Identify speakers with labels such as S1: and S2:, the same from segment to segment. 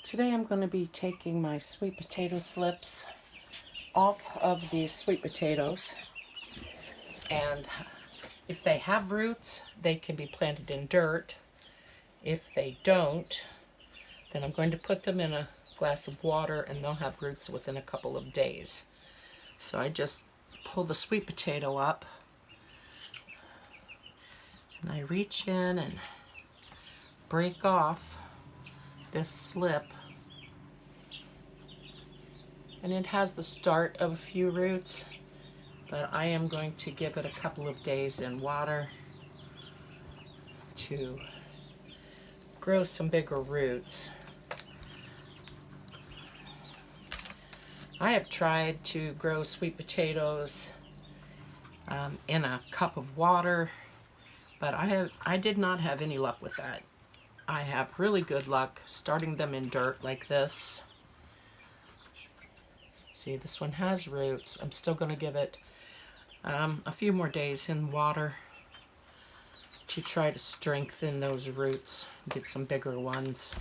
S1: Today I'm going to be taking my sweet potato slips off of these sweet potatoes, and if they have roots they can be planted in dirt. If they don't, then I'm going to put them in a glass of water and they'll have roots within a couple of days. So I just pull the sweet potato up and I reach in and break off this slip, and it has the start of a few roots, but I am going to give it a couple of days in water to grow some bigger roots. I have tried to grow sweet potatoes in a cup of water, but I did not have any luck with that. I have really good luck starting them in dirt like this. See, this one has roots. I'm still going to give it a few more days in water to try to strengthen those roots, get some bigger ones.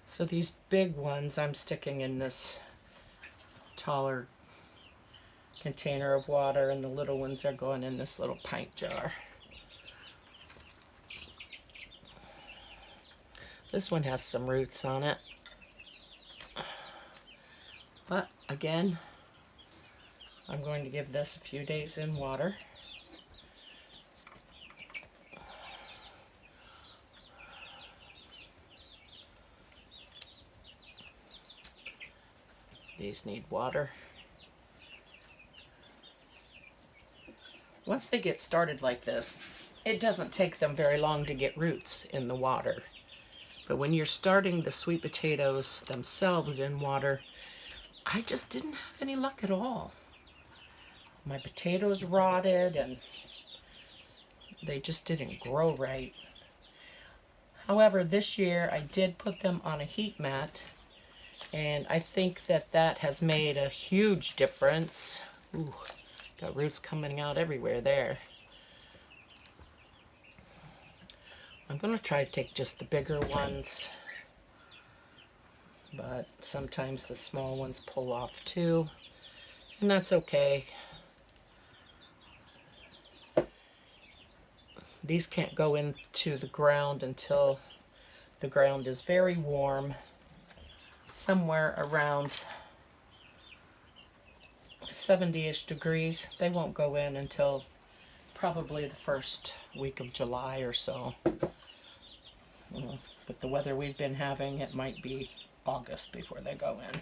S1: So these big ones I'm sticking in this taller container of water, and the little ones are going in this little pint jar. This one has some roots on it. But again, I'm going to give this a few days in water. These need water. Once they get started like this, it doesn't take them very long to get roots in the water. But when you're starting the sweet potatoes themselves in water, I just didn't have any luck at all. My potatoes rotted and they just didn't grow right. However, this year I did put them on a heat mat, and I think that that has made a huge difference. Ooh, got roots coming out everywhere there. I'm going to try to take just the bigger ones, but sometimes the small ones pull off too, and that's okay. These can't go into the ground until the ground is very warm, somewhere around 70-ish degrees. They won't go in until probably the first week of July or so. With the weather we've been having, it might be August before they go in.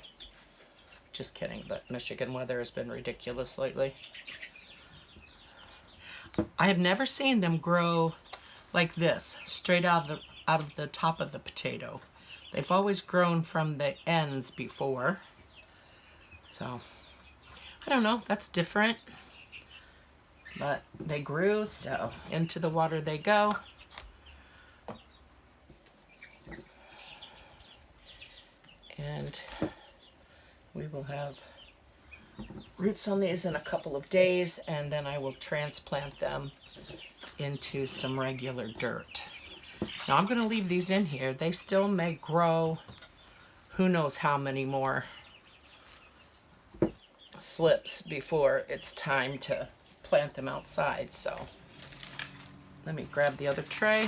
S1: Just kidding, but Michigan weather has been ridiculous lately. I have never seen them grow like this, straight out of the top of the potato. They've always grown from the ends before. So, I don't know, that's different. But they grew, so into the water they go. And we will have roots on these in a couple of days, and then I will transplant them into some regular dirt. Now I'm going to leave these in here. They still may grow who knows how many more slips before it's time to plant them outside. So let me grab the other tray.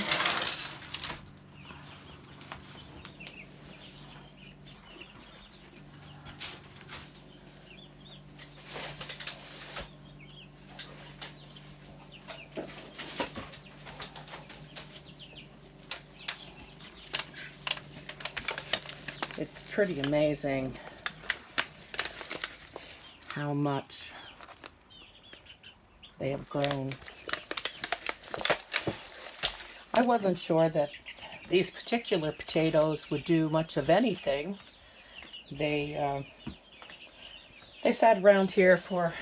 S1: It's pretty amazing how much they have grown. I wasn't sure that these particular potatoes would do much of anything. They sat around here for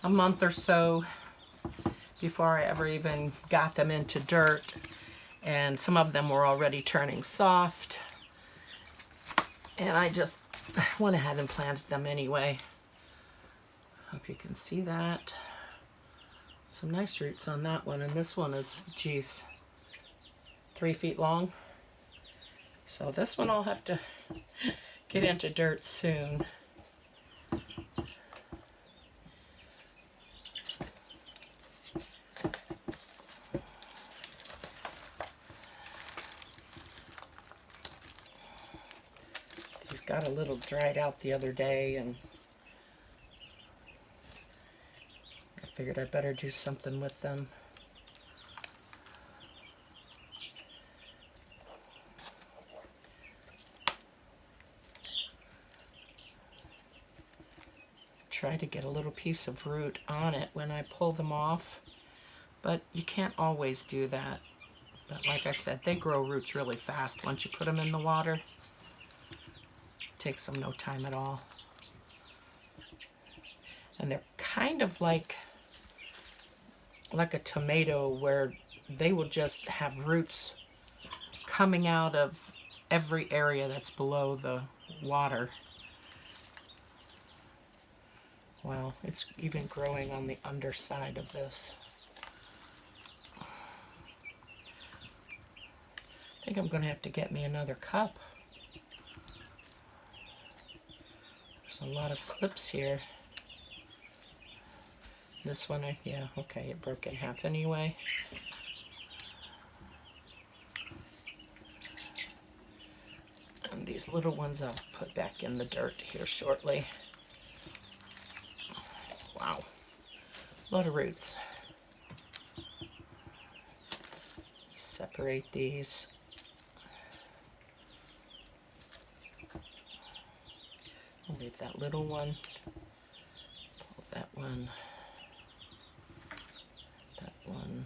S1: a month or so before I ever even got them into dirt, and some of them were already turning soft. And I just went ahead and planted them anyway. Hope you can see that. Some nice roots on that one, and this one is, geez, 3 feet long. So this one I'll have to get into dirt soon. These got a little dried out the other day, and I figured I'd better do something with them. Try to get a little piece of root on it when I pull them off, but you can't always do that. But like I said, they grow roots really fast once you put them in the water. It takes them no time at all. And they're kind of like a tomato, where they will just have roots coming out of every area that's below the water. Wow, it's even growing on the underside of this. I think I'm going to have to get me another cup. There's a lot of slips here. This one, yeah, okay, it broke in half anyway. And these little ones I'll put back in the dirt here shortly. Wow, a lot of roots. Separate these. I'll leave that little one. Pull that one. That one.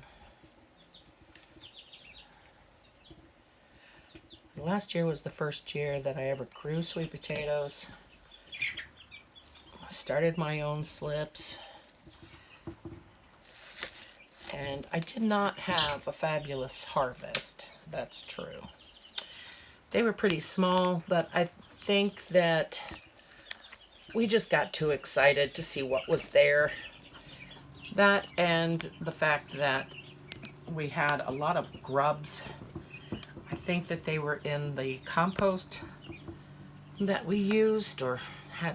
S1: Last year was the first year that I ever grew sweet potatoes. I started my own slips, and I did not have a fabulous harvest. That's true. They were pretty small, but I think that we just got too excited to see what was there. That and the fact that we had a lot of grubs. I think that they were in the compost that we used, or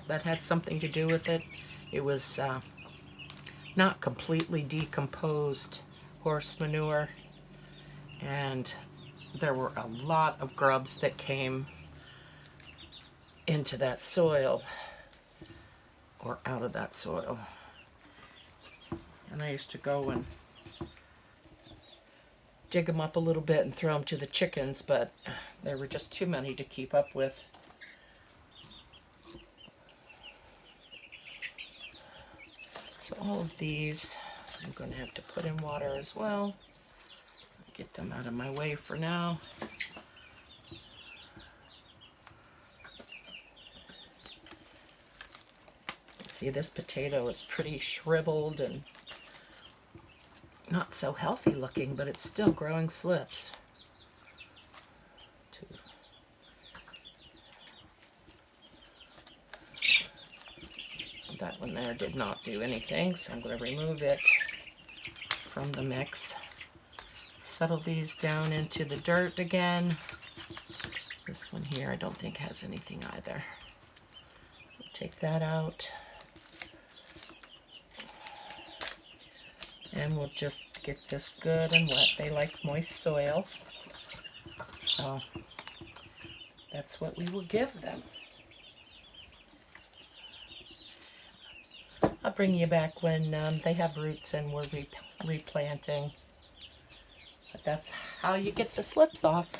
S1: that had something to do with it. It was not completely decomposed horse manure, and there were a lot of grubs that came into that soil, or out of that soil. And I used to go and dig them up a little bit and throw them to the chickens, but there were just too many to keep up with. So all of these I'm going to have to put in water as well. Get them out of my way for now. See, this potato is pretty shriveled and not so healthy looking, but it's still growing slips. That one there did not do anything, so I'm going to remove it from the mix. Settle these down into the dirt again. This one here I don't think has anything either. Take that out. And we'll just get this good and wet. They like moist soil. So that's what we will give them. I'll bring you back when they have roots and we're replanting. But that's how you get the slips off.